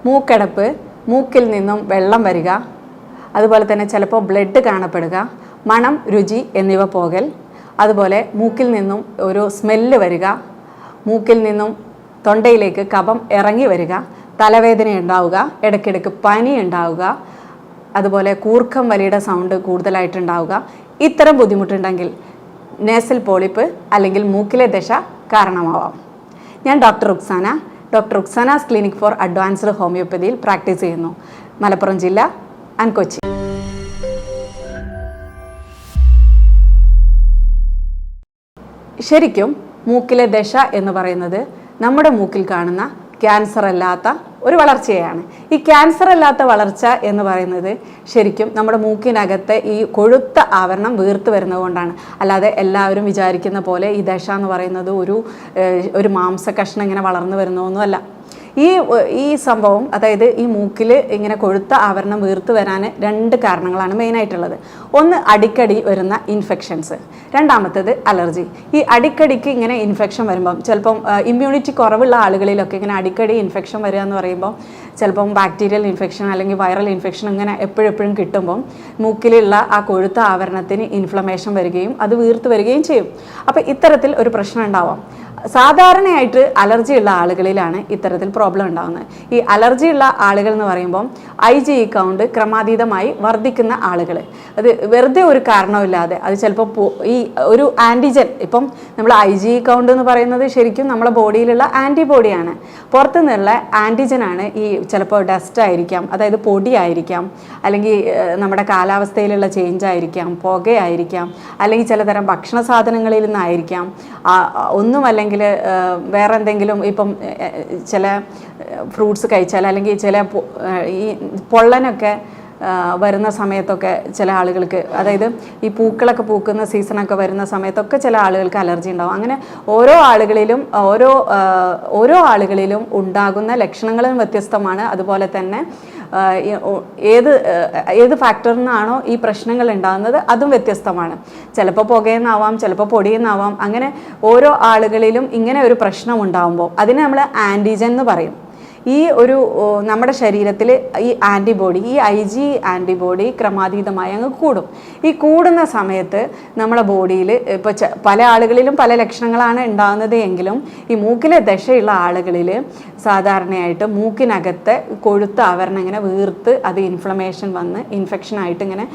മൂക്കടപ്പ്, മൂക്കിൽ നിന്നും വെള്ളം വരിക, അതുപോലെ തന്നെ ചിലപ്പോൾ ബ്ലഡ് കാണപ്പെടുക, മണം, രുചി എന്നിവ പോകൽ, അതുപോലെ മൂക്കിൽ നിന്നും ഒരു സ്മെല്ല് വരിക, മൂക്കിൽ നിന്നും തൊണ്ടയിലേക്ക് കഫം ഇറങ്ങി വരിക, തലവേദന ഉണ്ടാവുക, ഇടയ്ക്കിടയ്ക്ക് പനി ഉണ്ടാവുക, അതുപോലെ കൂർക്കം വലിയുടെ സൗണ്ട് കൂടുതലായിട്ടുണ്ടാവുക. ഇത്തരം ബുദ്ധിമുട്ടുണ്ടെങ്കിൽ നേസൽ പോളിപ്പ് അല്ലെങ്കിൽ മൂക്കിലെ ദശ കാരണമാവാം. ഞാൻ doctor Ruksana's clinic for advanced ഹോമിയോപ്പതിയിൽ പ്രാക്ടീസ് ചെയ്യുന്നു. മലപ്പുറം ജില്ല ആൻഡ് കൊച്ചി. ശരിക്കും മൂക്കിലെ ദശ എന്ന് പറയുന്നത് നമ്മുടെ മൂക്കിൽ കാണുന്ന ക്യാൻസർ അല്ലാത്ത ഒരു വളർച്ചയാണ്. ഈ ക്യാൻസർ അല്ലാത്ത വളർച്ച എന്ന് പറയുന്നത് ശരിക്കും നമ്മുടെ മൂക്കിനകത്തെ ഈ കൊഴുത്ത ആവരണം വീർത്ത് വരുന്നത് കൊണ്ടാണ്. അല്ലാതെ എല്ലാവരും വിചാരിക്കുന്ന പോലെ ഈ ദശ എന്ന് പറയുന്നത് ഒരു മാംസ കഷ്ണം ഇങ്ങനെ വളർന്നു വരുന്നതൊന്നുമല്ല. ഈ സംഭവം, അതായത് ഈ മൂക്കിൽ ഇങ്ങനെ കൊഴുത്ത ആവരണം വീർത്ത് വരാൻ 2 കാരണങ്ങളാണ് മെയിനായിട്ടുള്ളത്. ഒന്ന് അടിക്കടി വരുന്ന ഇൻഫെക്ഷൻസ്, രണ്ടാമത്തേത് അലർജി. ഈ അടിക്കടിക്ക് ഇങ്ങനെ ഇൻഫെക്ഷൻ വരുമ്പം ചിലപ്പം ഇമ്മ്യൂണിറ്റി കുറവുള്ള ആളുകളിലൊക്കെ ഇങ്ങനെ അടിക്കടി ഇൻഫെക്ഷൻ വരിക എന്ന് പറയുമ്പോൾ ചിലപ്പം ബാക്ടീരിയൽ ഇൻഫെക്ഷൻ അല്ലെങ്കിൽ വൈറൽ ഇൻഫെക്ഷൻ ഇങ്ങനെ എപ്പോഴും കിട്ടുമ്പം മൂക്കിലുള്ള ആ കൊഴുത്ത ആവരണത്തിന് ഇൻഫ്ലമേഷൻ വരികയും അത് വീർത്ത് വരികയും ചെയ്യും. അപ്പോൾ ഇത്തരത്തിൽ ഒരു പ്രശ്നം ഉണ്ടാവാം. സാധാരണയായിട്ട് അലർജി ഉള്ള ആളുകളിലാണ് ഇത്തരത്തിൽ പ്രോബ്ലം ഉണ്ടാകുന്നത്. ഈ അലർജി ഉള്ള ആളുകൾ എന്ന് പറയുമ്പം IgE കൗണ്ട് ക്രമാതീതമായി വർദ്ധിക്കുന്ന ആളുകൾ, അത് വെറുതെ ഒരു കാരണമില്ലാതെ, അത് ചിലപ്പോൾ ഈ ഒരു ആൻറ്റിജൻ, ഇപ്പം നമ്മൾ IgE കൗണ്ട് എന്ന് പറയുന്നത് ശരിക്കും നമ്മളെ ബോഡിയിലുള്ള ആൻറ്റിബോഡിയാണ്. പുറത്തു നിന്നുള്ള ആൻറ്റിജനാണ് ഈ ചിലപ്പോൾ ഡസ്റ്റ് ആയിരിക്കാം, അതായത് പൊടിയായിരിക്കാം, അല്ലെങ്കിൽ നമ്മുടെ കാലാവസ്ഥയിലുള്ള ചേഞ്ച് ആയിരിക്കാം, പുകയായിരിക്കാം, അല്ലെങ്കിൽ ചിലതരം ഭക്ഷണ സാധനങ്ങളിൽ നിന്നായിരിക്കാം, ഒന്നുമല്ലെങ്കിൽ വേറെ എന്തെങ്കിലും, ഇപ്പം ചില ഫ്രൂട്ട്സ് കഴിച്ചാൽ അല്ലെങ്കിൽ ചില ഈ പൊള്ളനൊക്കെ വരുന്ന സമയത്തൊക്കെ ചില ആളുകൾക്ക്, അതായത് ഈ പൂക്കളൊക്കെ പൂക്കുന്ന സീസണൊക്കെ വരുന്ന സമയത്തൊക്കെ ചില ആളുകൾക്ക് അലർജി ഉണ്ടാവും. അങ്ങനെ ഓരോ ആളുകളിലും ഉണ്ടാകുന്ന ലക്ഷണങ്ങളും വ്യത്യസ്തമാണ്. അതുപോലെ തന്നെ ഏത് ഫാക്ടറിൽ നിന്നാണോ ഈ പ്രശ്നങ്ങൾ ഉണ്ടാകുന്നത് അതും വ്യത്യസ്തമാണ്. ചിലപ്പോൾ പുകയെന്നാവാം, ചിലപ്പോൾ പൊടിയെന്നാവാം. അങ്ങനെ ഓരോ ആളുകളിലും ഇങ്ങനെ ഒരു പ്രശ്നം ഉണ്ടാകുമ്പോൾ അതിനെ നമ്മൾ ആൻറ്റിജൻ എന്ന് പറയും. ഈ നമ്മുടെ ശരീരത്തിൽ ഈ ആൻറ്റിബോഡി, ഈ IgE ആൻറ്റിബോഡി ക്രമാതീതമായി അങ്ങ് കൂടും. ഈ കൂടുന്ന സമയത്ത് നമ്മുടെ ബോഡിയിൽ ഇപ്പോൾ പല ആളുകളിലും പല ലക്ഷണങ്ങളാണ് ഉണ്ടാകുന്നത് എങ്കിലും ഈ മൂക്കിലെ ദശയുള്ള ആളുകളിൽ സാധാരണയായിട്ട് മൂക്കിനകത്തെ കൊഴുത്ത ആവരണം ഇങ്ങനെ വീർത്ത് അത് ഇൻഫ്ലമേഷൻ വന്ന് ഇൻഫെക്ഷനായിട്ട് ഇങ്ങനെ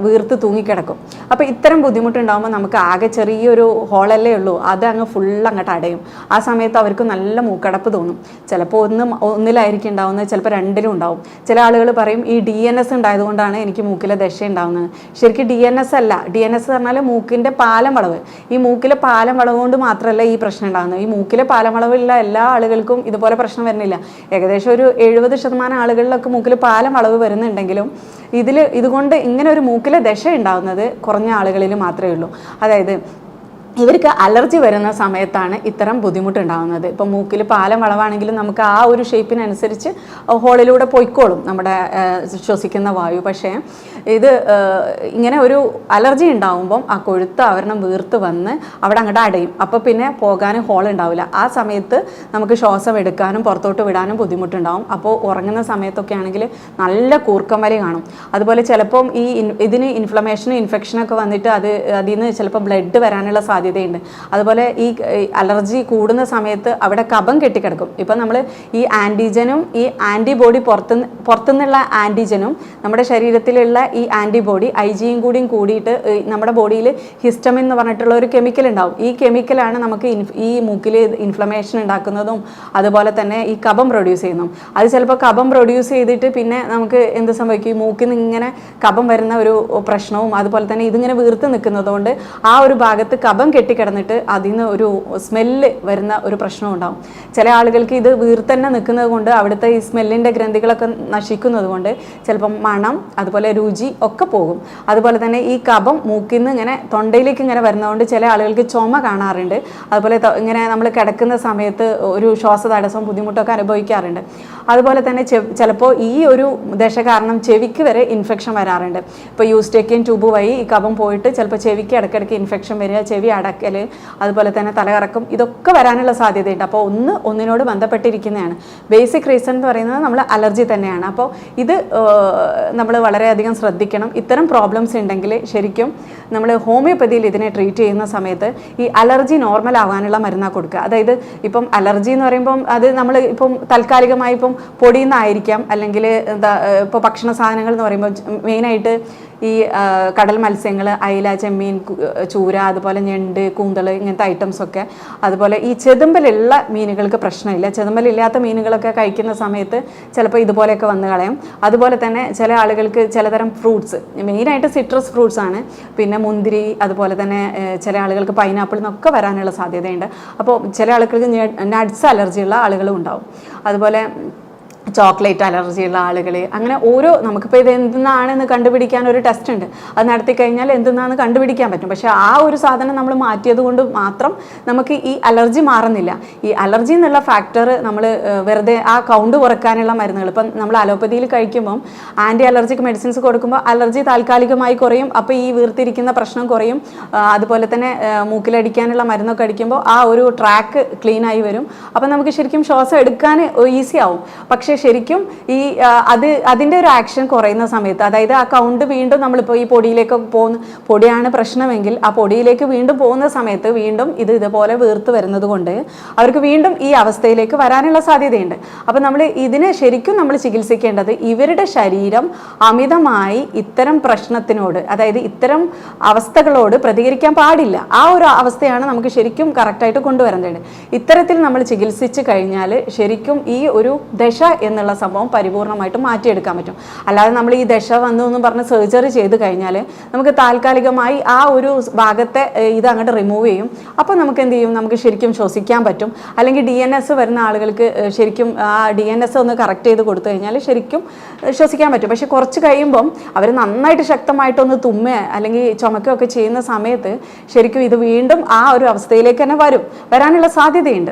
വീർത്ത് തൂങ്ങിക്കിടക്കും. അപ്പോൾ ഇത്തരം ബുദ്ധിമുട്ടുണ്ടാകുമ്പോൾ നമുക്ക് ആകെ ചെറിയൊരു ഹോളല്ലേ ഉള്ളൂ, അത് അങ്ങ് ഫുള്ള് അങ്ങോട്ട് അടയും. ആ സമയത്ത് അവർക്ക് നല്ല മൂക്കടപ്പ് തോന്നും. ചിലപ്പോൾ ഒന്നിലായിരിക്കും ഉണ്ടാവുന്നത്, ചിലപ്പോൾ 2ലും ഉണ്ടാവും. ചില ആളുകൾ പറയും ഈ DNS ഉണ്ടായതുകൊണ്ടാണ് എനിക്ക് മൂക്കിലെ ദശ ഉണ്ടാവുന്നത്. ശരിക്കും DNS അല്ല. DNS പറഞ്ഞാൽ മൂക്കിൻ്റെ പാലം വളവ്. ഈ മൂക്കിലെ പാലം വളവ് കൊണ്ട് മാത്രമല്ല ഈ പ്രശ്നം ഉണ്ടാകുന്നത്. ഈ മൂക്കിലെ പാലം വളവുള്ള എല്ലാ ആളുകൾക്കും ഇതുപോലെ പ്രശ്നം വരുന്നില്ല. ഏകദേശം ഒരു 70% ആളുകളിലൊക്കെ മൂക്കിൽ പാലം വളവ് വരുന്നുണ്ടെങ്കിലും ഇതുകൊണ്ട് ഇങ്ങനെ ഒരു മൂക്കിലെ ദശ ഉണ്ടാകുന്നത് കുറഞ്ഞ ആളുകളിൽ മാത്രമേ ഉള്ളൂ. അതായത് ഇവർക്ക് അലർജി വരുന്ന സമയത്താണ് ഇത്തരം ബുദ്ധിമുട്ടുണ്ടാകുന്നത്. ഇപ്പം മൂക്കിൽ പാലം വളവാണെങ്കിലും നമുക്ക് ആ ഒരു ഷേപ്പിനനുസരിച്ച് ഹോളിലൂടെ പോയിക്കോളും നമ്മുടെ ശ്വസിക്കുന്ന വായു. പക്ഷേ ഇത് ഇങ്ങനെ ഒരു അലർജി ഉണ്ടാകുമ്പം ആ കൊഴുത്ത ആവരണം വീർത്ത് വന്ന് അവിടെ അങ്ങോട്ട് അടയും. അപ്പോൾ പിന്നെ പോകാനും ഹോൾ ഉണ്ടാവില്ല. ആ സമയത്ത് നമുക്ക് ശ്വാസം എടുക്കാനും പുറത്തോട്ട് വിടാനും ബുദ്ധിമുട്ടുണ്ടാകും. അപ്പോൾ ഉറങ്ങുന്ന സമയത്തൊക്കെ ആണെങ്കിൽ നല്ല കൂർക്കം വലി കാണും. അതുപോലെ ചിലപ്പം ഇതിന് ഇൻഫ്ലമേഷനും ഇൻഫെക്ഷനൊക്കെ വന്നിട്ട് അതിൽ നിന്ന് ചിലപ്പോൾ ബ്ലഡ് വരാനുള്ള സാധ്യതയുണ്ട്. അതുപോലെ ഈ അലർജി കൂടുന്ന സമയത്ത് അവിടെ കഫം കെട്ടിക്കിടക്കും. ഇപ്പം നമ്മൾ ഈ ആൻറ്റിജനും ഈ ആൻറ്റിബോഡി പുറത്തുനിന്നുള്ള ആൻറ്റിജനും നമ്മുടെ ശരീരത്തിലുള്ള ഈ ആൻറ്റിബോഡി IgE കൂടിയിട്ട് നമ്മുടെ ബോഡിയിൽ ഹിസ്റ്റമിൻ എന്ന് പറഞ്ഞിട്ടുള്ള ഒരു കെമിക്കൽ ഉണ്ടാവും. ഈ കെമിക്കലാണ് നമുക്ക് ഈ മൂക്കിൽ ഇൻഫ്ലമേഷൻ ഉണ്ടാക്കുന്നതും അതുപോലെ തന്നെ ഈ കഫം പ്രൊഡ്യൂസ് ചെയ്യുന്നതും. അത് ചിലപ്പോൾ കഫം പ്രൊഡ്യൂസ് ചെയ്തിട്ട് പിന്നെ നമുക്ക് എന്ത് സംഭവിക്കും, മൂക്കിൽ നിന്ന് ഇങ്ങനെ കഫം വരുന്ന ഒരു പ്രശ്നവും അതുപോലെ തന്നെ ഇതിങ്ങനെ വീർത്ത് നിൽക്കുന്നതുകൊണ്ട് ആ ഒരു ഭാഗത്ത് കഫം കെട്ടിക്കിടന്നിട്ട് അതിൽ നിന്ന് ഒരു സ്മെല്ല് വരുന്ന ഒരു പ്രശ്നം ഉണ്ടാവും. ചില ആളുകൾക്ക് ഇത് വീർത്തന്നെ നിൽക്കുന്നത് കൊണ്ട് അവിടുത്തെ ഈ സ്മെല്ലിൻ്റെ ഗ്രന്ഥികളൊക്കെ നശിക്കുന്നത് കൊണ്ട് ചിലപ്പം മണം അതുപോലെ രുചി രുചി ഒക്കെ പോകും. അതുപോലെ തന്നെ ഈ കഫം മൂക്കിൽ നിന്ന് ഇങ്ങനെ തൊണ്ടയിലേക്ക് ഇങ്ങനെ വരുന്നതുകൊണ്ട് ചില ആളുകൾക്ക് ചുമ കാണാറുണ്ട്. അതുപോലെ ഇങ്ങനെ നമ്മൾ കിടക്കുന്ന സമയത്ത് ഒരു ശ്വാസതടസ്സം ബുദ്ധിമുട്ടൊക്കെ അനുഭവിക്കാറുണ്ട്. അതുപോലെ തന്നെ ചിലപ്പോൾ ഈ ഒരു ദശ കാരണം ചെവിക്ക് വരെ ഇൻഫെക്ഷൻ വരാറുണ്ട്. ഇപ്പോൾ യൂസ്റ്റേക്കിയൻ ട്യൂബ് വഴി ഈ കഫം പോയിട്ട് ചിലപ്പോൾ ചെവിക്ക് ഇടയ്ക്കിടയ്ക്ക് ഇൻഫെക്ഷൻ വരിക, ചെവി അടക്കൽ, അതുപോലെ തന്നെ തലകറക്കം, ഇതൊക്കെ വരാനുള്ള സാധ്യതയുണ്ട്. അപ്പോൾ ഒന്നിനോട് ബന്ധപ്പെട്ടിരിക്കുന്നതാണ്. ബേസിക് റീസൺ എന്ന് പറയുന്നത് നമ്മൾ അലർജി തന്നെയാണ്. അപ്പോൾ ഇത് നമ്മൾ വളരെയധികം ശ്രദ്ധിക്കണം. ഇത്തരം പ്രോബ്ലംസ് ഉണ്ടെങ്കിൽ ശരിക്കും നമ്മൾ ഹോമിയോപ്പതിയിൽ ഇതിനെ ട്രീറ്റ് ചെയ്യുന്ന സമയത്ത് ഈ അലർജി നോർമൽ ആവാനുള്ള മരുന്നാണ് കൊടുക്കുക. അതായത് ഇപ്പം അലർജി എന്ന് പറയുമ്പം അത് നമ്മൾ ഇപ്പം താൽക്കാലികമായി ഇപ്പം പൊടിയിൽ നിന്നായിരിക്കാം, അല്ലെങ്കിൽ ഇപ്പോൾ ഭക്ഷണ സാധനങ്ങൾ എന്ന് പറയുമ്പോൾ മെയിനായിട്ട് ഈ കടൽ മത്സ്യങ്ങൾ, അയില, ചെമ്മീൻ, ചൂര, അതുപോലെ ഞണ്ട്, കൂന്തൾ, ഇങ്ങനത്തെ ഐറ്റംസൊക്കെ. അതുപോലെ ഈ ചെതുമ്പലുള്ള മീനുകൾക്ക് പ്രശ്നമില്ല. ചെതുമ്പലില്ലാത്ത മീനുകളൊക്കെ കഴിക്കുന്ന സമയത്ത് ചിലപ്പോൾ ഇതുപോലെയൊക്കെ വന്ന് കളയും. അതുപോലെ തന്നെ ചില ആളുകൾക്ക് ചിലതരം ഫ്രൂട്ട്സ്, മെയിനായിട്ട് സിട്രസ് ഫ്രൂട്ട്സ് ആണ്, പിന്നെ മുന്തിരി, അതുപോലെ തന്നെ ചില ആളുകൾക്ക് പൈനാപ്പിൾ എന്നൊക്കെ വരാനുള്ള സാധ്യതയുണ്ട്. അപ്പോൾ ചില ആളുകൾക്ക് നട്ട്സ് അലർജിയുള്ള ആളുകളും ഉണ്ടാവും. അതുപോലെ ചോക്ലേറ്റ് അലർജിയുള്ള ആളുകൾ, അങ്ങനെ ഓരോ നമുക്കിപ്പോൾ ഇത് എന്തെന്നാണെന്ന് കണ്ടുപിടിക്കാൻ ഒരു ടെസ്റ്റ് ഉണ്ട്. അത് നടത്തി കഴിഞ്ഞാൽ എന്തെന്നാണെന്ന് കണ്ടുപിടിക്കാൻ പറ്റും. പക്ഷേ ആ ഒരു സാധനം നമ്മൾ മാറ്റിയത് കൊണ്ട് മാത്രം നമുക്ക് ഈ അലർജി മാറുന്നില്ല. ഈ അലർജി എന്നുള്ള ഫാക്ടർ നമ്മൾ വെറുതെ ആ കൗണ്ട് കുറയ്ക്കാനുള്ള മരുന്നുകൾ ഇപ്പം നമ്മൾ അലോപ്പതിയിൽ കഴിക്കുമ്പം ആൻറ്റി അലർജിക് മെഡിസിൻസ് കൊടുക്കുമ്പോൾ അലർജി താൽക്കാലികമായി കുറയും. അപ്പോൾ ഈ വീർത്തിരിക്കുന്ന പ്രശ്നം കുറയും. അതുപോലെ തന്നെ മൂക്കിലടിക്കാനുള്ള മരുന്നൊക്കെ അടിക്കുമ്പോൾ ആ ഒരു ട്രാക്ക് ക്ലീനായി വരും. അപ്പം നമുക്ക് ശരിക്കും ശ്വാസം എടുക്കാൻ ഈസി ആവും. പക്ഷേ ശരിക്കും ഈ അതിൻ്റെ ഒരു ആക്ഷൻ കുറയുന്ന സമയത്ത്, അതായത് ആ കൗണ്ട് വീണ്ടും നമ്മളിപ്പോൾ ഈ പൊടിയിലേക്കൊക്കെ പൊടിയാണ് പ്രശ്നമെങ്കിൽ ആ പൊടിയിലേക്ക് വീണ്ടും പോകുന്ന സമയത്ത് വീണ്ടും ഇതുപോലെ വീർത്ത് വരുന്നത് കൊണ്ട് അവർക്ക് വീണ്ടും ഈ അവസ്ഥയിലേക്ക് വരാനുള്ള സാധ്യതയുണ്ട്. അപ്പം നമ്മൾ ഇതിനെ ശരിക്കും നമ്മൾ ചികിത്സിക്കേണ്ടത് ഇവരുടെ ശരീരം അമിതമായി ഇത്തരം പ്രശ്നത്തിനോട്, അതായത് ഇത്തരം അവസ്ഥകളോട് പ്രതികരിക്കാൻ പാടില്ല. ആ ഒരു അവസ്ഥയാണ് നമുക്ക് ശരിക്കും കറക്റ്റായിട്ട് കൊണ്ടുവരേണ്ടത്. ഇത്തരത്തിൽ നമ്മൾ ചികിത്സിച്ച് കഴിഞ്ഞാൽ ശരിക്കും ഈ ഒരു ദശ എന്നുള്ള സംഭവം പരിപൂർണമായിട്ടും മാറ്റിയെടുക്കാൻ പറ്റും. അല്ലാതെ നമ്മൾ ഈ ദശ വന്നു എന്ന് പറഞ്ഞ് സർജറി ചെയ്ത് കഴിഞ്ഞാൽ നമുക്ക് താൽക്കാലികമായി ആ ഒരു ഭാഗത്തെ ഇത് അങ്ങോട്ട് റിമൂവ് ചെയ്യും. അപ്പോൾ നമുക്ക് എന്ത് ചെയ്യും, നമുക്ക് ശരിക്കും ശ്വസിക്കാൻ പറ്റും. അല്ലെങ്കിൽ DNS വരുന്ന ആളുകൾക്ക് ശരിക്കും ആ DNS ഒന്ന് കറക്റ്റ് ചെയ്ത് കൊടുത്തു കഴിഞ്ഞാൽ ശരിക്കും ശ്വസിക്കാൻ പറ്റും. പക്ഷെ കുറച്ച് കഴിയുമ്പം അവർ നന്നായിട്ട് ശക്തമായിട്ടൊന്ന് തുമ്മ അല്ലെങ്കിൽ ചുമക്കുകയൊക്കെ ചെയ്യുന്ന സമയത്ത് ശരിക്കും ഇത് വീണ്ടും ആ ഒരു അവസ്ഥയിലേക്ക് തന്നെ വരാനുള്ള സാധ്യതയുണ്ട്.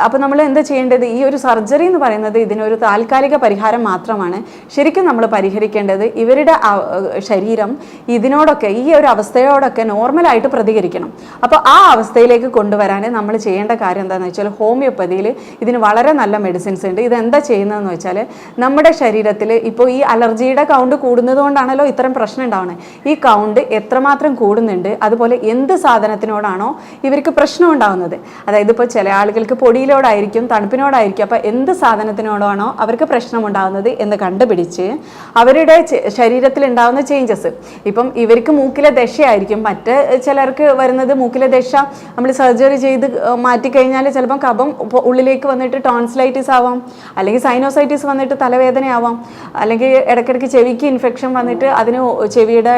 അപ്പോൾ നമ്മൾ എന്താ ചെയ്യേണ്ടത്, ഈ ഒരു സർജറി എന്ന് പറയുന്നത് ഇതിനൊരു താൽക്കാലിക പരിഹാരം മാത്രമാണ്. ശരിക്കും നമ്മൾ പരിഹരിക്കേണ്ടത് ഇവരുടെ ശരീരം ഇതിനോടൊക്കെ, ഈ ഒരു അവസ്ഥയോടൊക്കെ നോർമലായിട്ട് പ്രതികരിക്കണം. അപ്പോൾ ആ അവസ്ഥയിലേക്ക് കൊണ്ടുവരാൻ നമ്മൾ ചെയ്യേണ്ട കാര്യം എന്താണെന്ന് വെച്ചാൽ ഹോമിയോപ്പതിയിൽ ഇതിന് വളരെ നല്ല മെഡിസിൻസ് ഉണ്ട്. ഇതെന്താ ചെയ്യുന്നതെന്ന് വെച്ചാൽ നമ്മുടെ ശരീരത്തിൽ ഇപ്പോൾ ഈ അലർജിയുടെ കൗണ്ട് കൂടുന്നത് കൊണ്ടാണല്ലോ ഇത്തരം പ്രശ്നം ഉണ്ടാവുന്നത്. ഈ കൗണ്ട് എത്രമാത്രം കൂടുന്നുണ്ട്, അതുപോലെ എന്ത് സാധനത്തിനോടാണോ ഇവർക്ക് പ്രശ്നം ഉണ്ടാവുന്നത്, അതായത് ഇപ്പോൾ ചില ആളുകൾക്ക് പൊടിയിലോടായിരിക്കും, തണുപ്പിനോടായിരിക്കും, അപ്പോൾ എന്ത് സാധനത്തിനോടാണോ അവർക്ക് പ്രശ്നമുണ്ടാകുന്നത് എന്ന് കണ്ടുപിടിച്ച് അവരുടെ ശരീരത്തിൽ ഉണ്ടാകുന്ന ചേഞ്ചസ്, ഇപ്പം ഇവർക്ക് മൂക്കിലെ ദശയായിരിക്കും, മറ്റ് ചിലർക്ക് വരുന്നത് മൂക്കിലെ ദശ നമ്മൾ സർജറി ചെയ്ത് മാറ്റിക്കഴിഞ്ഞാൽ ചിലപ്പം കഫം ഉള്ളിലേക്ക് വന്നിട്ട് ടോൺസിലൈറ്റിസ് ആവാം, അല്ലെങ്കിൽ സൈനോസൈറ്റിസ് വന്നിട്ട് തലവേദനയാവാം, അല്ലെങ്കിൽ ഇടയ്ക്കിടയ്ക്ക് ചെവിക്ക് ഇൻഫെക്ഷൻ വന്നിട്ട് അതിന് ചെവിയുടെ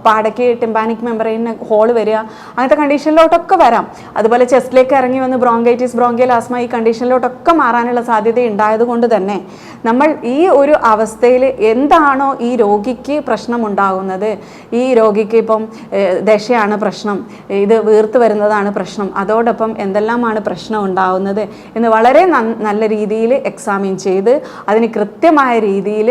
പാടയ്ക്ക് ടിമ്പാനിക് മെമ്പറൈന് ഹോൾ വരിക, അങ്ങനത്തെ കണ്ടീഷനിലോട്ടൊക്കെ വരാം. അതുപോലെ ചെസ്റ്റിലേക്ക് ഇറങ്ങി വന്ന് ബ്രോങ്കൈറ്റിസ്, ബ്രോങ്കിയൽ ആസ്മ, ഈ കണ്ടീഷനിലോട്ടൊക്കെ മാറാനുള്ള സാധ്യത ഉണ്ടായതുകൊണ്ട് തന്നെ നമ്മൾ ഈ ഒരു അവസ്ഥയിൽ എന്താണോ ഈ രോഗിക്ക് പ്രശ്നമുണ്ടാകുന്നത്, ഈ രോഗിക്ക് ഇപ്പം ദശയാണ് പ്രശ്നം, ഇത് വീർത്ത് വരുന്നതാണ് പ്രശ്നം, അതോടൊപ്പം എന്തെല്ലാമാണ് പ്രശ്നം ഉണ്ടാകുന്നത് എന്ന് വളരെ നല്ല രീതിയിൽ എക്സാമിൻ ചെയ്ത് അതിന് കൃത്യമായ രീതിയിൽ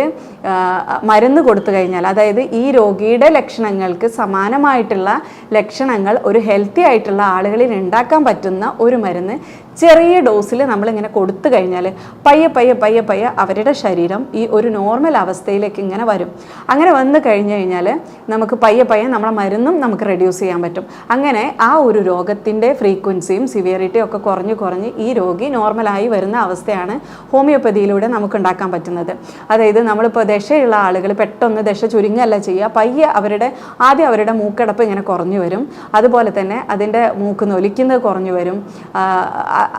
മരുന്ന് കൊടുത്തു കഴിഞ്ഞാൽ, അതായത് ഈ രോഗിയുടെ ലക്ഷണങ്ങൾക്ക് സമാനമായിട്ടുള്ള ലക്ഷണങ്ങൾ ഒരു ഹെൽത്തി ആയിട്ടുള്ള ആളുകളിൽ ഉണ്ടാക്കാൻ പറ്റുന്ന ഒരു മരുന്ന് ചെറിയ ഡോസിൽ നമ്മളിങ്ങനെ കൊടുത്തു കഴിഞ്ഞാൽ പയ്യെ പയ്യെ പയ്യെ പയ്യെ അവരുടെ ശരീരം ഈ ഒരു നോർമൽ അവസ്ഥയിലേക്ക് ഇങ്ങനെ വരും. അങ്ങനെ വന്നു കഴിഞ്ഞു കഴിഞ്ഞാൽ നമുക്ക് പയ്യെ പയ്യെ നമ്മളെ മരുന്നും നമുക്ക് റെഡ്യൂസ് ചെയ്യാൻ പറ്റും. അങ്ങനെ ആ ഒരു രോഗത്തിൻ്റെ ഫ്രീക്വൻസിയും സിവിയറിറ്റിയും ഒക്കെ കുറഞ്ഞ് ഈ രോഗി നോർമലായി വരുന്ന അവസ്ഥയാണ് ഹോമിയോപ്പതിയിലൂടെ നമുക്ക് ഉണ്ടാക്കാൻ പറ്റുന്നത്. അതായത് നമ്മളിപ്പോൾ ദശയുള്ള ആളുകൾ പെട്ടെന്ന് ദശ ചുരുങ്ങല്ല ചെയ്യുക, പയ്യെ ആദ്യം അവരുടെ മൂക്കടപ്പ് ഇങ്ങനെ കുറഞ്ഞു വരും, അതുപോലെ തന്നെ അതിൻ്റെ മൂക്ക് നൊലിക്കുന്നത് കുറഞ്ഞു വരും,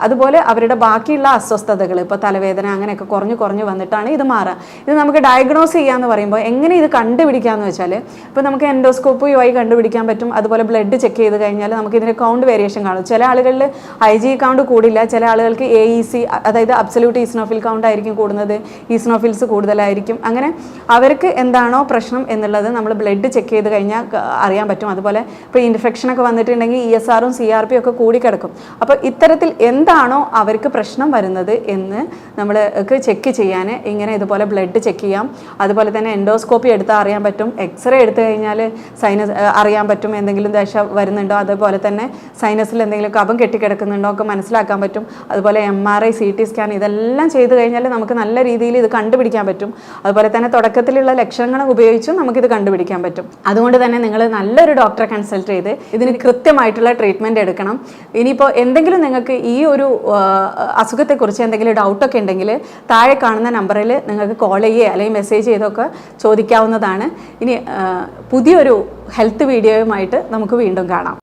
അതുപോലെ അവരുടെ ബാക്കിയുള്ള അസ്വസ്ഥതകൾ, ഇപ്പോൾ തലവേദന അങ്ങനെയൊക്കെ കുറഞ്ഞു വന്നിട്ടാണ് ഇത് മാറുക. ഇത് നമുക്ക് ഡയഗ്നോസ് ചെയ്യാന്ന് പറയുമ്പോൾ എങ്ങനെ ഇത് കണ്ടുപിടിക്കാമെന്ന് വെച്ചാൽ, ഇപ്പോൾ നമുക്ക് എൻഡോസ്കോപ്പി വഴി കണ്ടുപിടിക്കാൻ പറ്റും. അതുപോലെ ബ്ലഡ് ചെക്ക് ചെയ്ത് കഴിഞ്ഞാൽ നമുക്ക് ഇതിൻ്റെ കൗണ്ട് വേരിയേഷൻ കാണും. ചില ആളുകളിൽ IgE കൗണ്ട് കൂടില്ല, ചില ആളുകൾക്ക് AEC അതായത് അബ്സല്യൂട്ട് ഈസ്നോഫിൽ കൗണ്ട് ആയിരിക്കും കൂടുന്നത്, ഈസ്നോഫിൽസ് കൂടുതലായിരിക്കും. അങ്ങനെ അവർക്ക് എന്താണോ പ്രശ്നം എന്നുള്ളത് നമ്മൾ ബ്ലഡ് ചെക്ക് ചെയ്ത് കഴിഞ്ഞാൽ അറിയാൻ പറ്റും. അതുപോലെ ഇപ്പോൾ ഇൻഫെക്ഷനൊക്കെ വന്നിട്ടുണ്ടെങ്കിൽ ESRും CRP ഒക്കെ കൂടിക്കിടക്കും. അപ്പോൾ ഇത്തരത്തിൽ എന്താണോ അവർക്ക് പ്രശ്നം വരുന്നത് എന്ന് നമ്മൾക്ക് ചെക്ക് ചെയ്യാൻ ഇങ്ങനെ ഇതുപോലെ ബ്ലഡ് ചെക്ക് ചെയ്യാം. അതുപോലെ തന്നെ എൻഡോസ്കോപ്പി എടുത്താൽ അറിയാൻ പറ്റും. എക്സ്റേ എടുത്തു കഴിഞ്ഞാൽ സൈനസ് അറിയാൻ പറ്റും എന്തെങ്കിലും ദശ വരുന്നുണ്ടോ, അതുപോലെ തന്നെ സൈനസിൽ എന്തെങ്കിലും കഫം കെട്ടിക്കിടക്കുന്നുണ്ടോ ഒക്കെ മനസ്സിലാക്കാൻ പറ്റും. അതുപോലെ MRI CT സ്കാൻ ഇതെല്ലാം ചെയ്ത് കഴിഞ്ഞാൽ നമുക്ക് നല്ല രീതിയിൽ ഇത് കണ്ടുപിടിക്കാൻ പറ്റും. അതുപോലെ തന്നെ തുടക്കത്തിലുള്ള ലക്ഷണങ്ങൾ ഉപയോഗിച്ചും നമുക്കിത് കണ്ടുപിടിക്കാൻ പറ്റും. അതുകൊണ്ട് തന്നെ നിങ്ങൾ നല്ലൊരു ഡോക്ടറെ കൺസൾട്ട് ചെയ്ത് ഇതിന് കൃത്യമായിട്ടുള്ള ട്രീറ്റ്മെൻറ്റ് എടുക്കണം. ഇനിയിപ്പോൾ എന്തെങ്കിലും നിങ്ങൾക്ക് ഈ ഒരു അസുഖത്തെക്കുറിച്ച് എന്തെങ്കിലും ഡൗട്ടൊക്കെ ഉണ്ടെങ്കിൽ താഴെ കാണുന്ന നമ്പറിൽ നിങ്ങൾക്ക് കോൾ ചെയ്യുകയോ അല്ലെങ്കിൽ മെസ്സേജ് ചെയ്തൊക്കെ ചോദിക്കാവുന്നതാണ്. ഇനി പുതിയൊരു ഹെൽത്ത് വീഡിയോയുമായിട്ട് നമുക്ക് വീണ്ടും കാണാം.